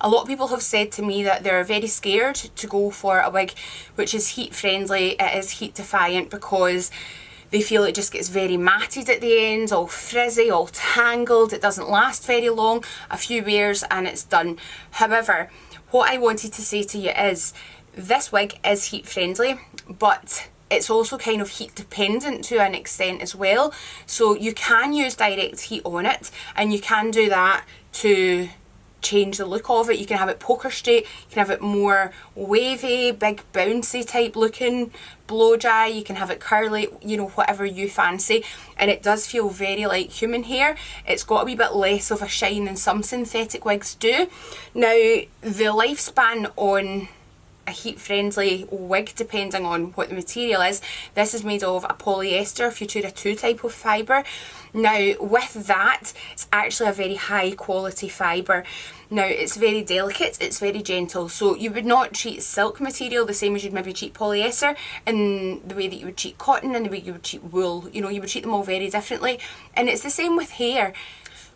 A lot of people have said to me that they're very scared to go for a wig which is heat friendly, it is heat defiant, because they feel it just gets very matted at the ends, all frizzy, all tangled, it doesn't last very long, a few wears and it's done. However, what I wanted to say to you is, this wig is heat friendly, but it's also kind of heat dependent to an extent as well. So you can use direct heat on it, and you can do that to change the look of it. You can have it poker straight, you can have it more wavy, big bouncy type looking, blow dry, you can have it curly, you know, whatever you fancy. And it does feel very like human hair. It's got a wee bit less of a shine than some synthetic wigs do. Now, the lifespan on a heat friendly wig, depending on what the material is, this is made of a polyester Futura 2 type of fibre. Now with that, it's actually a very high quality fibre. Now it's very delicate, it's very gentle, so you would not treat silk material the same as you'd maybe treat polyester, in the way that you would treat cotton and the way you would treat wool. You know, you would treat them all very differently, and it's the same with hair.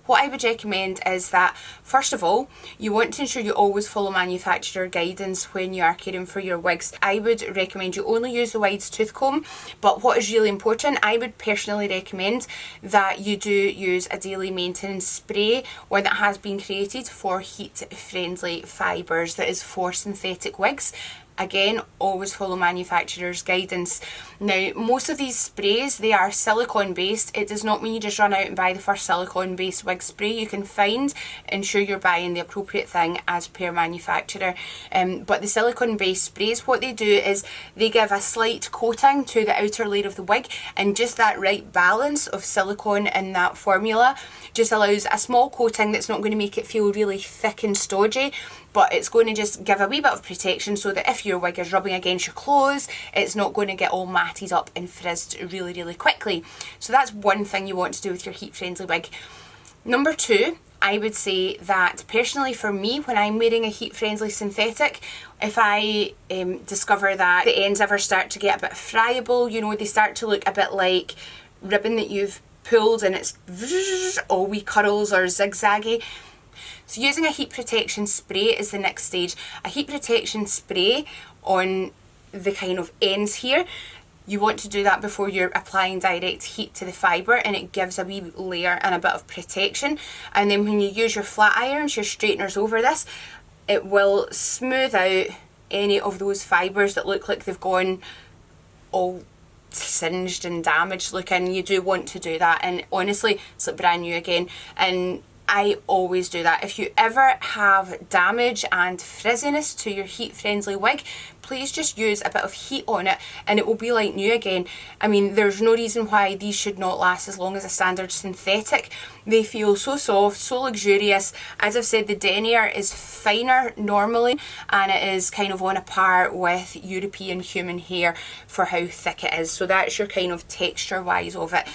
What I would recommend is that, first of all, you want to ensure you always follow manufacturer guidance when you are caring for your wigs. I would recommend you only use the Wides tooth comb, but what is really important, I would personally recommend that you do use a daily maintenance spray, one that has been created for heat friendly fibres, that is for synthetic wigs. Again, always follow manufacturer's guidance. Now, most of these sprays, they are silicone based. It does not mean you just run out and buy the first silicone based wig spray you can find. Ensure you're buying the appropriate thing as per manufacturer. But the silicone based sprays, what they do is they give a slight coating to the outer layer of the wig, and just that right balance of silicone in that formula just allows a small coating that's not going to make it feel really thick and stodgy, but it's going to just give a wee bit of protection so that if your wig is rubbing against your clothes, it's not going to get all matted up and frizzed really, really quickly. So that's one thing you want to do with your heat friendly wig. Number two, I would say that personally for me, when I'm wearing a heat friendly synthetic, if I discover that the ends ever start to get a bit friable, you know, they start to look a bit like ribbon that you've pulled and it's all wee curls or zigzaggy. So using a heat protection spray is the next stage. A heat protection spray on the kind of ends here. You want to do that before you're applying direct heat to the fibre, and it gives a wee layer and a bit of protection. And then when you use your flat irons, your straighteners over this, it will smooth out any of those fibres that look like they've gone all singed and damaged looking. You do want to do that, and honestly it's like brand new again, and I always do that. If you ever have damage and frizziness to your heat friendly wig, please just use a bit of heat on it and it will be like new again. I mean, there's no reason why these should not last as long as a standard synthetic. They feel so soft, so luxurious. As I've said, the denier is finer normally, and it is kind of on a par with European human hair for how thick it is. So that's your kind of texture wise of it.